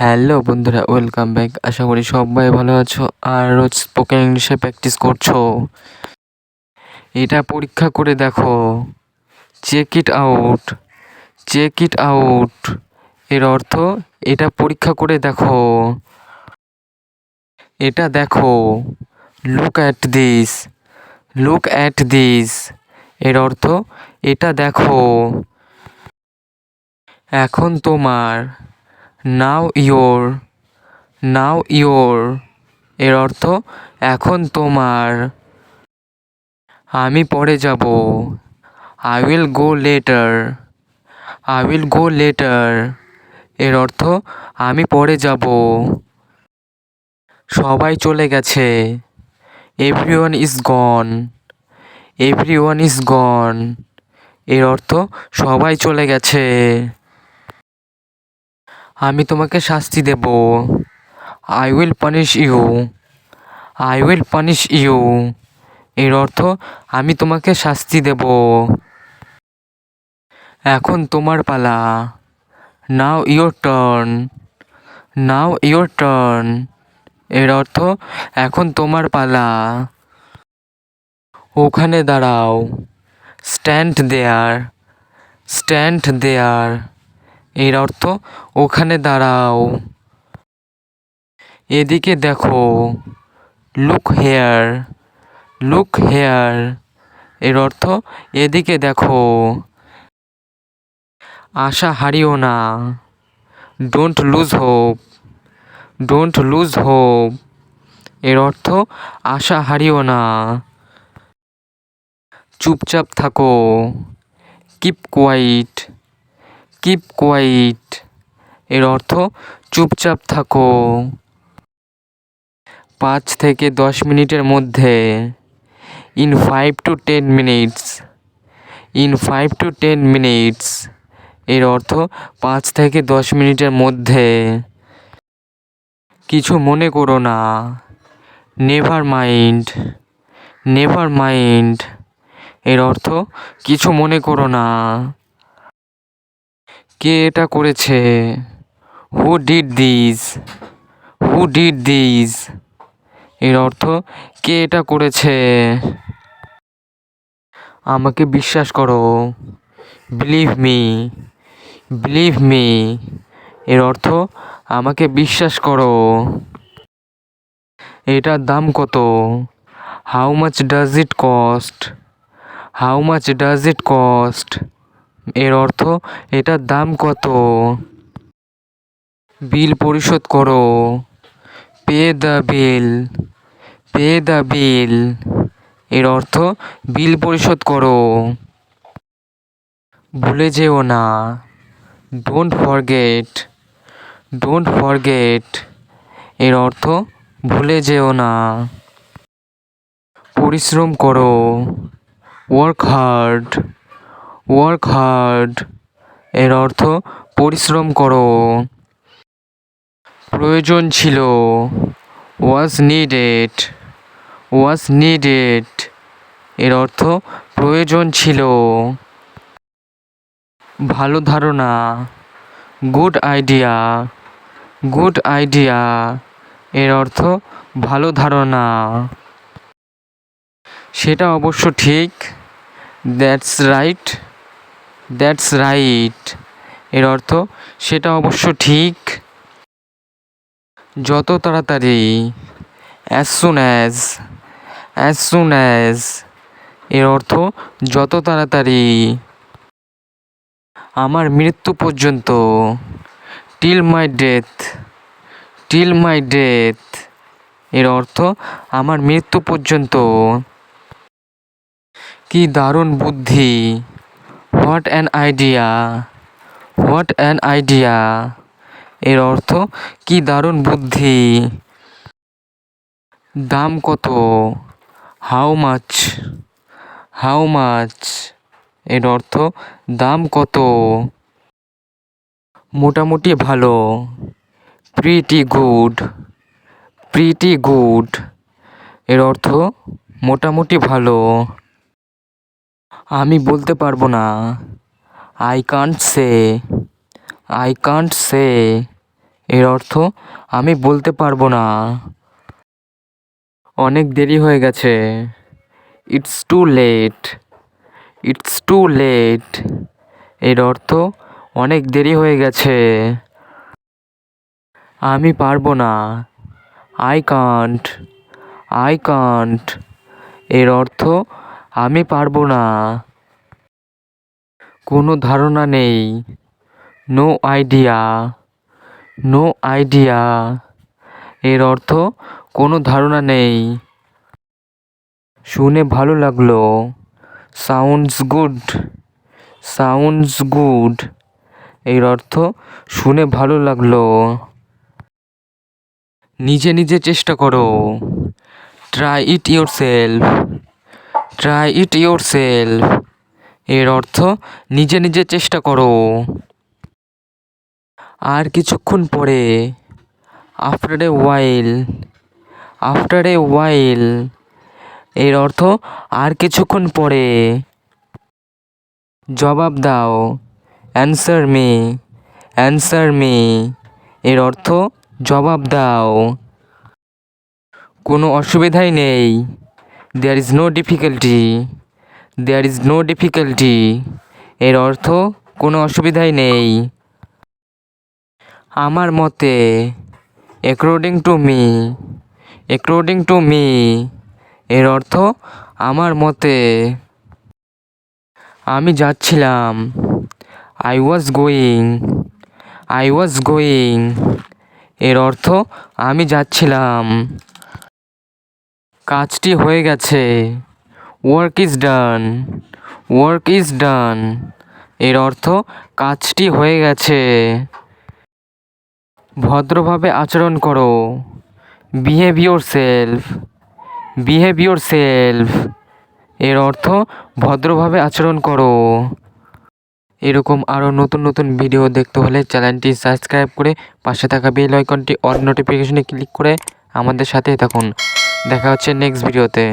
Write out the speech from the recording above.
Hello বন্ধুরা, welcome back. আশা করি সবাই ভালো আছো আর রোজ স্পোকেন ইংলিশে প্র্যাকটিস করছো। এটা পরীক্ষা করে দেখো। Check it out, check it out এর অর্থ এটা পরীক্ষা করে দেখো। এটা দেখো। Look at this, look at this এর অর্থ এটা দেখো। এখন তোমার, নাও ইয়োর, নাও ইয়োর এর অর্থ এখন তোমার। আমি পরে যাব, I will go later, I will go later এর অর্থ আমি পরে যাব। সবাই চলে গেছে, everyone is gone, everyone is gone এর অর্থ সবাই চলে গেছে। আমি তোমাকে শাস্তি দেব, I will punish you, I will punish you এর অর্থ আমি তোমাকে শাস্তি দেব। এখন তোমার পালা, now your turn, now your turn এর অর্থ এখন তোমার পালা। ওখানে দাঁড়াও, স্ট্যান্ড দেয়ার, স্ট্যান্ড দেয়ার এর অর্থ ওখানে দাঁড়াও। এদিকে দেখো, লুক হেয়ার, লুক হেয়ার এর অর্থ এদিকে দেখো। আশা হারিও না, don't lose hope, don't lose hope এর অর্থ আশা হারিও না। চুপচাপ থাকো, কিপ কোয়াইট, কিপ কোয়াইট এর অর্থ চুপচাপ থাকো। 5 থেকে 10 মিনিটের মধ্যে, in 5 to 10 minutes, in 5 to 10 minutes এর অর্থ 5 থেকে 10 মিনিটের মধ্যে। কিছু মনে করো না, নেভার মাইন্ড, নেভার মাইন্ড এর অর্থ কিছু মনে করো না। কে এটা করেছে, who did this, who did this এর অর্থ কে এটা করেছে। আমাকে বিশ্বাস করো, বিলিভ মি, বিলিভ মি এর অর্থ আমাকে বিশ্বাস করো। এটার দাম কত, how much does it cost, how much does it cost এর অর্থ এটার দাম কত। বিল পরিশোধ করো, pay the bill, pay the বিল এর অর্থ বিল পরিশোধ করো। ভুলে যেও না, ডোন্ট ফরগেট, ডোন্ট ফরগেট এর অর্থ ভুলে যেও না। পরিশ্রম করো, ওয়ার্ক হার্ড, ওয়ার্ক হার্ড এর অর্থ পরিশ্রম করো। প্রয়োজন ছিল, ওয়াজ নিডেড, ওয়াজ নিডেড এর অর্থ প্রয়োজন ছিল। ভালো ধারণা, গুড আইডিয়া, গুড আইডিয়া এর অর্থ ভালো ধারণা। সেটা অবশ্য ঠিক, দ্যাটস রাইট, দ্যাটস রাইট এর অর্থ সেটা অবশ্য ঠিক। যত তাড়াতাড়ি, as soon as, as soon as এর অর্থ যত তাড়াতাড়ি। আমার মৃত্যু পর্যন্ত, till my death, till my death এর অর্থ আমার মৃত্যু পর্যন্ত। কি দারুণ বুদ্ধি, what an idea, what an idea এর অর্থ কি দারুণ বুদ্ধি। দাম কত, হাউ মাচ, হাউ মাচ এর অর্থ দাম কত। মোটামুটি ভালো, প্রিটি গুড, প্রিটি গুড এর অর্থ মোটামুটি ভালো। আমি বলতে পারবো না, I can't say, I can't say এর অর্থ আমি বলতে পারবো না। অনেক দেরি হয়ে গেছে। It's too late. It's too late. এর অর্থ অনেক দেরি হয়ে গেছে। আমি পারবো না। I can't. I can't. এর অর্থ আমি পারবো না। কোনো ধারণা নেই। No idea. No idea. এর অর্থ কোনো ধারণা নেই। শুনে ভালো লাগলো। Sounds good. Sounds good. এর অর্থ শুনে ভালো লাগলো। নিজে নিজে চেষ্টা করো। Try it yourself. Try it yourself. এর অর্থ নিজে নিজে চেষ্টা করো। আর কিছুক্ষণ পরে। After a while. After a while. এর অর্থ আর কিছুক্ষণ পরে। জবাব দাও। Answer me. Answer me. এর অর্থ জবাব দাও। কোনো অসুবিধাই নেই। There is no difficulty. There is no difficulty. এর অর্থ কোনো অসুবিধাই নেই। আমার মতে। According to me. According to me. এর অর্থ আমার মতে। আমি যাচ্ছিলাম। I was going. I was going. এর অর্থ আমি যাচ্ছিলাম। কাজটি হয়ে গেছে। Work is done. Work is ডান। এর অর্থ কাজটি হয়ে গেছে। ভদ্রভাবে আচরণ করো। Behave your self. Behave your self. এর অর্থ ভদ্রভাবে আচরণ করো। এরকম আরও নতুন নতুন ভিডিও দেখতে হলে চ্যানেলটি সাবস্ক্রাইব করে পাশে থাকা বেল আইকনটি অল নোটিফিকেশনে ক্লিক করে আমাদের সাথেই থাকুন। দেখা হচ্ছে নেক্সট ভিডিওতে।